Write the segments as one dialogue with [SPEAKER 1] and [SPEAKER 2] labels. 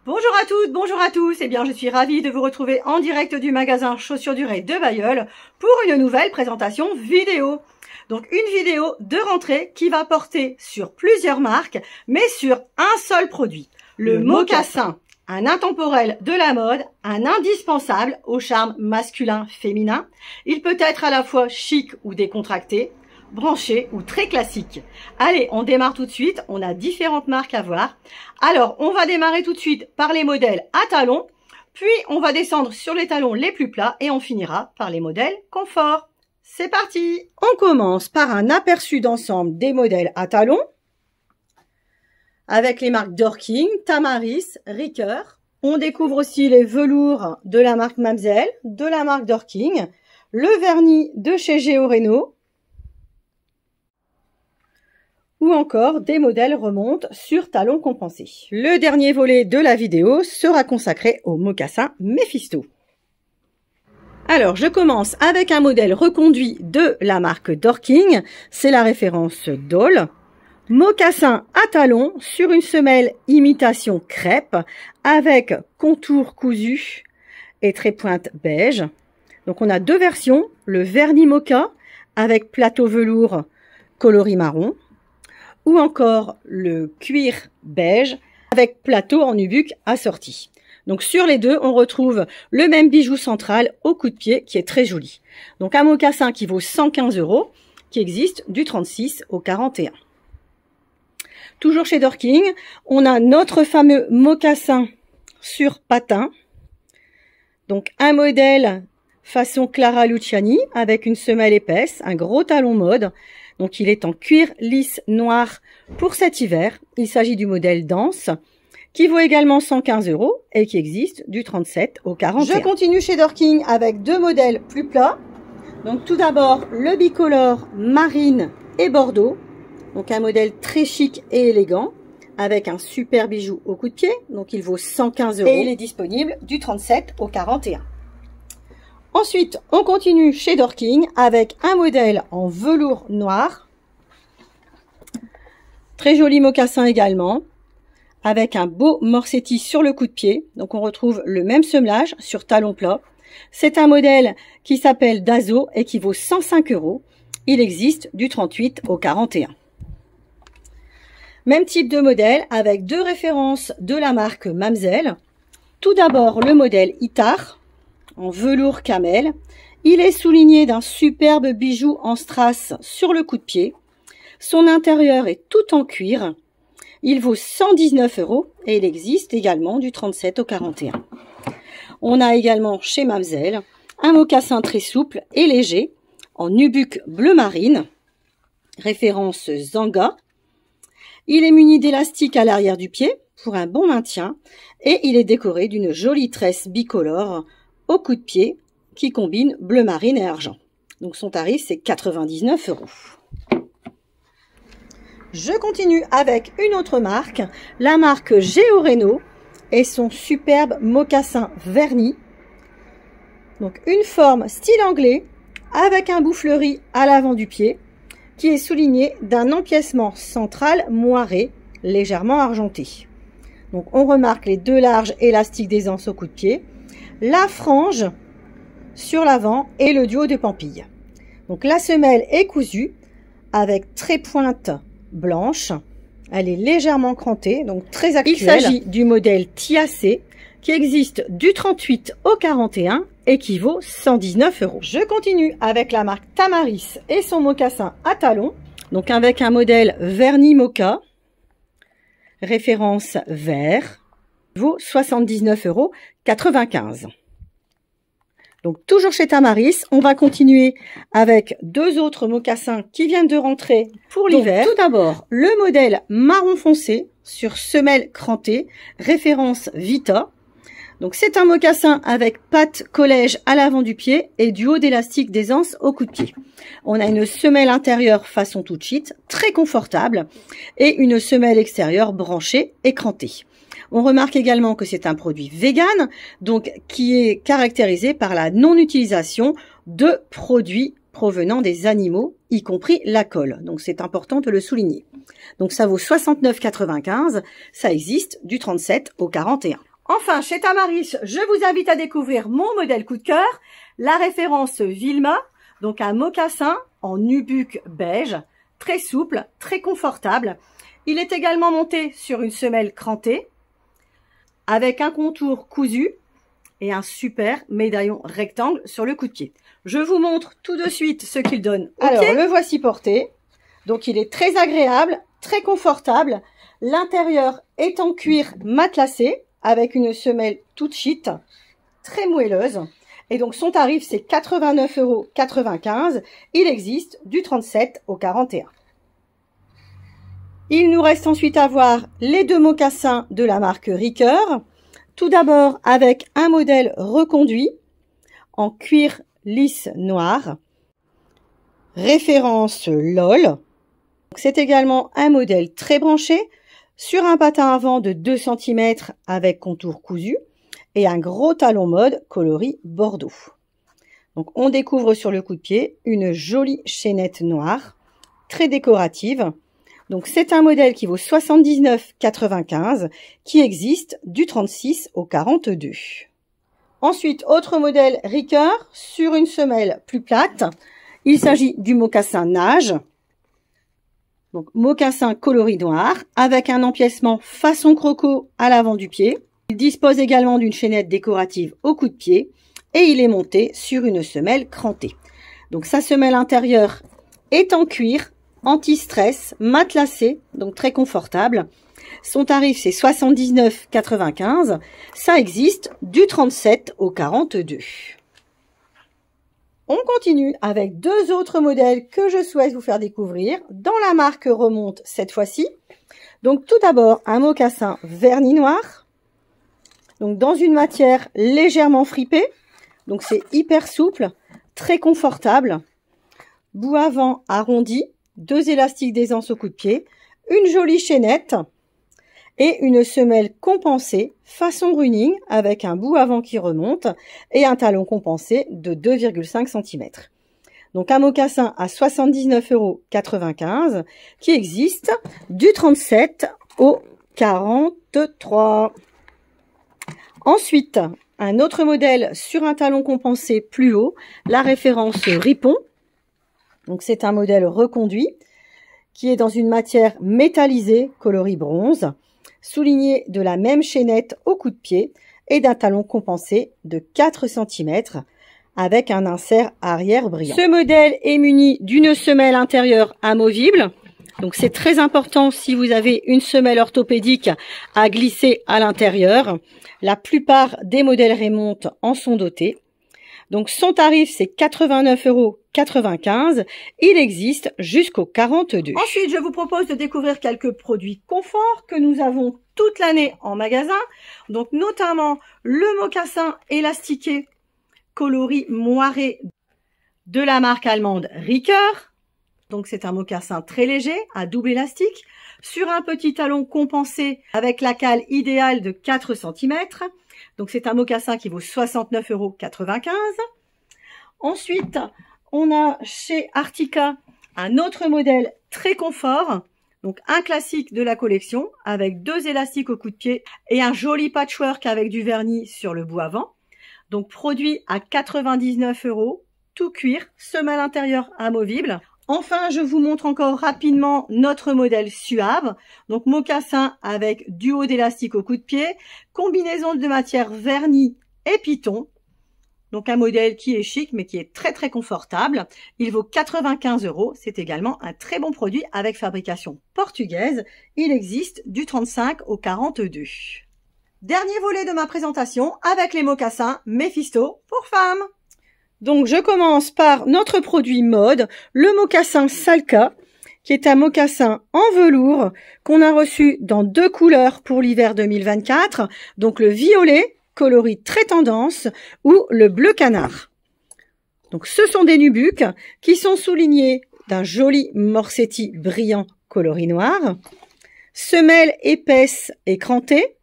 [SPEAKER 1] Bonjour à toutes, bonjour à tous, eh bien je suis ravie de vous retrouver en direct du magasin Chaussures Durées de Bailleul pour une nouvelle présentation vidéo. Donc une vidéo de rentrée qui va porter sur plusieurs marques, mais sur un seul produit, le mocassin. Un intemporel de la mode, un indispensable au charme masculin-féminin. Il peut être à la fois chic ou décontracté, branché ou très classique. Allez, on démarre tout de suite. On a différentes marques à voir. Alors, on va démarrer tout de suite par les modèles à talons. Puis, on va descendre sur les talons les plus plats et on finira par les modèles confort. C'est parti! On commence par un aperçu d'ensemble des modèles à talons, avec les marques Dorking, Tamaris, Ricoeur. On découvre aussi les velours de la marque Mamselle, de la marque Dorking, le vernis de chez Géo Reno, ou encore des modèles remonte sur talons compensés. Le dernier volet de la vidéo sera consacré au mocassin Mephisto. Alors, je commence avec un modèle reconduit de la marque Dorking, c'est la référence Dole. Mocassin à talons sur une semelle imitation crêpe avec contour cousu et trépointe beige. Donc on a deux versions, le vernis mocha avec plateau velours coloris marron ou encore le cuir beige avec plateau en nubuck assorti. Donc sur les deux, on retrouve le même bijou central au coup de pied qui est très joli. Donc un mocassin qui vaut 115 € qui existe du 36 au 41. Toujours chez Dorking, on a notre fameux mocassin sur patin. Donc un modèle façon Clara Luciani avec une semelle épaisse, un gros talon mode. Donc il est en cuir lisse noir pour cet hiver. Il s'agit du modèle Danse qui vaut également 115 € et qui existe du 37 au 41. Je continue chez Dorking avec deux modèles plus plats. Donc tout d'abord le bicolore marine et bordeaux. Donc un modèle très chic et élégant avec un super bijou au coup de pied. Donc il vaut 115 € et il est disponible du 37 au 41. Ensuite, on continue chez Dorking avec un modèle en velours noir. Très joli mocassin également avec un beau morcetti sur le coup de pied. Donc on retrouve le même semelage sur talon plat. C'est un modèle qui s'appelle Dazo et qui vaut 105 €. Il existe du 38 au 41. Même type de modèle avec deux références de la marque Mamselle. Tout d'abord le modèle Itar en velours camel. Il est souligné d'un superbe bijou en strass sur le coup de pied. Son intérieur est tout en cuir. Il vaut 119 € et il existe également du 37 au 41. On a également chez Mamselle un mocassin très souple et léger en nubuck bleu marine. Référence Zanga. Il est muni d'élastiques à l'arrière du pied pour un bon maintien et il est décoré d'une jolie tresse bicolore au coup de pied qui combine bleu marine et argent. Donc son tarif c'est 99 €. Je continue avec une autre marque, la marque Géo Reno et son superbe mocassin vernis. Donc une forme style anglais avec un bout fleuri à l'avant du pied qui est souligné d'un empiècement central moiré, légèrement argenté. Donc on remarque les deux larges élastiques d'aisance au coup de pied, la frange sur l'avant et le duo de pampilles. Donc la semelle est cousue avec trépointe blanche, elle est légèrement crantée, donc très actuelle. Il s'agit du modèle Tiacé qui existe du 38 au 41 et qui vaut 119 €. Je continue avec la marque Tamaris et son mocassin à talons. Donc avec un modèle vernis mocha, référence vert, vaut 79,95 €. Donc toujours chez Tamaris, on va continuer avec deux autres mocassins qui viennent de rentrer pour l'hiver. Tout d'abord, le modèle marron foncé sur semelle crantée, référence Vita. Donc c'est un mocassin avec patte collège à l'avant du pied et duo d'élastique d'aisance au coup de pied. On a une semelle intérieure façon tout cheat, très confortable, et une semelle extérieure branchée et crantée. On remarque également que c'est un produit vegan, donc qui est caractérisé par la non-utilisation de produits provenant des animaux, y compris la colle. Donc c'est important de le souligner. Donc ça vaut 69,95 €, ça existe du 37 au 41. Enfin, chez Tamaris, je vous invite à découvrir mon modèle coup de cœur, la référence Vilma, donc un mocassin en nubuck beige, très souple, très confortable. Il est également monté sur une semelle crantée, avec un contour cousu et un super médaillon rectangle sur le coup de pied. Je vous montre tout de suite ce qu'il donne. Alors, le voici porté. Donc, il est très agréable, très confortable. L'intérieur est en cuir matelassé, avec une semelle toute chite, très moelleuse. Et donc, son tarif, c'est 89,95 €. Il existe du 37 au 41. Il nous reste ensuite à voir les deux mocassins de la marque Ricoeur. Tout d'abord, avec un modèle reconduit en cuir lisse noir. Référence LOL. C'est également un modèle très branché, sur un patin avant de 2 cm avec contour cousu et un gros talon mode coloris bordeaux. Donc on découvre sur le coup de pied une jolie chaînette noire, très décorative. Donc c'est un modèle qui vaut 79,95 €, qui existe du 36 au 42. Ensuite, autre modèle Ricoeur sur une semelle plus plate. Il s'agit du mocassin nage. Donc, mocassin coloris noir avec un empiècement façon croco à l'avant du pied. Il dispose également d'une chaînette décorative au coup de pied et il est monté sur une semelle crantée. Donc, sa semelle intérieure est en cuir, anti-stress, matelassé, donc très confortable. Son tarif, c'est 79,95 €. Ça existe du 37 au 42. On continue avec deux autres modèles que je souhaite vous faire découvrir dans la marque Remonte cette fois-ci. Donc tout d'abord un mocassin vernis noir, donc dans une matière légèrement fripée, donc c'est hyper souple, très confortable. Bout avant arrondi, 2 élastiques d'aisance au coup de pied, une jolie chaînette et une semelle compensée façon running avec un bout avant qui remonte et un talon compensé de 2,5 cm. Donc un mocassin à 79,95 € qui existe du 37 au 43. Ensuite, un autre modèle sur un talon compensé plus haut, la référence Ripon. Donc c'est un modèle reconduit qui est dans une matière métallisée coloris bronze, souligné de la même chaînette au coup de pied et d'un talon compensé de 4 cm avec un insert arrière brillant. Ce modèle est muni d'une semelle intérieure amovible. Donc c'est très important si vous avez une semelle orthopédique à glisser à l'intérieur. La plupart des modèles Remonte en sont dotés. Donc son tarif c'est 89,95 €. Il existe jusqu'au 42. Ensuite, je vous propose de découvrir quelques produits confort que nous avons toute l'année en magasin. Donc notamment le mocassin élastiqué coloris moiré de la marque allemande Ricoeur. Donc c'est un mocassin très léger à double élastique sur un petit talon compensé avec la cale idéale de 4 cm. Donc c'est un mocassin qui vaut 69,95 €. Ensuite, on a chez Artica un autre modèle très confort, donc un classique de la collection avec 2 élastiques au coup de pied et un joli patchwork avec du vernis sur le bout avant. Donc produit à 99 €, tout cuir, semelle intérieure amovible. Enfin, je vous montre encore rapidement notre modèle Suave, donc mocassin avec duo d'élastique au coup de pied, combinaison de matière vernis et python. Donc un modèle qui est chic mais qui est très très confortable. Il vaut 95 €. C'est également un très bon produit avec fabrication portugaise. Il existe du 35 au 42. Dernier volet de ma présentation avec les mocassins Mephisto pour femmes. Donc je commence par notre produit mode, le mocassin Salka, qui est un mocassin en velours qu'on a reçu dans 2 couleurs pour l'hiver 2024. Donc le violet, coloris très tendance, ou le bleu canard. Donc ce sont des nubucks qui sont soulignés d'un joli morsetti brillant coloris noir, semelle épaisse et crantée,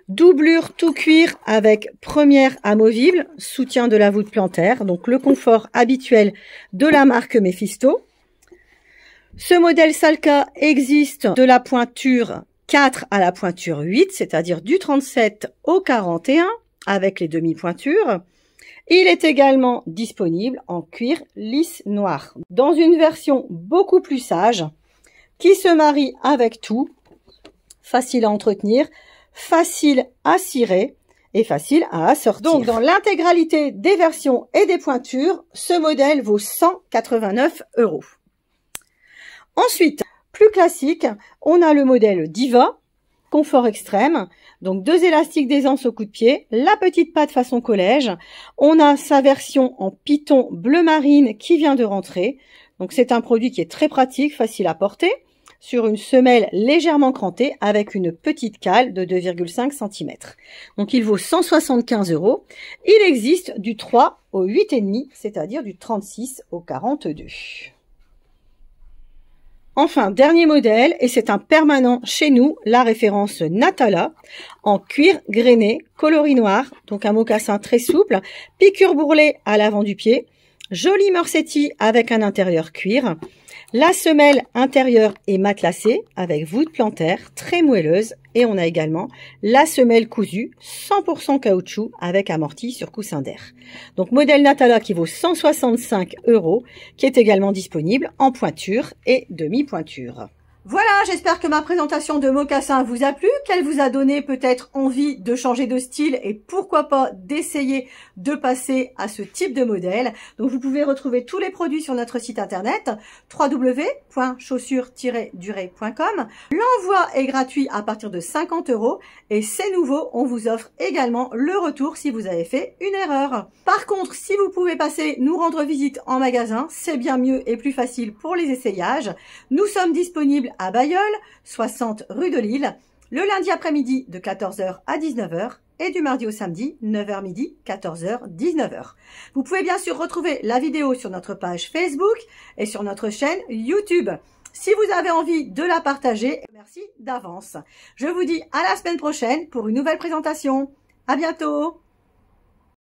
[SPEAKER 1] doublure tout cuir avec première amovible, soutien de la voûte plantaire, donc le confort habituel de la marque Mephisto. Ce modèle Salka existe de la pointure 4 à la pointure 8, c'est-à-dire du 37 au 41 avec les demi-pointures. Il est également disponible en cuir lisse noir, dans une version beaucoup plus sage, qui se marie avec tout, facile à entretenir, facile à cirer et facile à assortir. Donc, dans l'intégralité des versions et des pointures, ce modèle vaut 189 €. Ensuite, plus classique, on a le modèle Diva, confort extrême, donc 2 élastiques d'aisance au coup de pied, la petite patte façon collège. On a sa version en python bleu marine qui vient de rentrer. Donc c'est un produit qui est très pratique, facile à porter, sur une semelle légèrement crantée avec une petite cale de 2,5 cm. Donc il vaut 175 €. Il existe du 3 au 8,5, c'est-à-dire du 36 au 42. Enfin, dernier modèle, et c'est un permanent chez nous, la référence Natala, en cuir grainé, coloris noir, donc un mocassin très souple, piqûre bourrelée à l'avant du pied, joli morcetti avec un intérieur cuir, la semelle intérieure est matelassée avec voûte plantaire, très moelleuse, et on a également la semelle cousue, 100% caoutchouc avec amorti sur coussin d'air. Donc modèle Natala qui vaut 165 €, qui est également disponible en pointure et demi-pointure. Voilà, j'espère que ma présentation de mocassin vous a plu, qu'elle vous a donné peut-être envie de changer de style et pourquoi pas d'essayer de passer à ce type de modèle. Donc vous pouvez retrouver tous les produits sur notre site internet www.chaussures-durée.com. L'envoi est gratuit à partir de 50 € et c'est nouveau, on vous offre également le retour si vous avez fait une erreur. Par contre, si vous pouvez passer nous rendre visite en magasin, c'est bien mieux et plus facile pour les essayages. Nous sommes disponibles à Bailleul, 60 rue de Lille, le lundi après-midi de 14 h à 19 h et du mardi au samedi, 9 h midi, 14 h, 19 h. Vous pouvez bien sûr retrouver la vidéo sur notre page Facebook et sur notre chaîne YouTube. Si vous avez envie de la partager, merci d'avance. Je vous dis à la semaine prochaine pour une nouvelle présentation. À bientôt!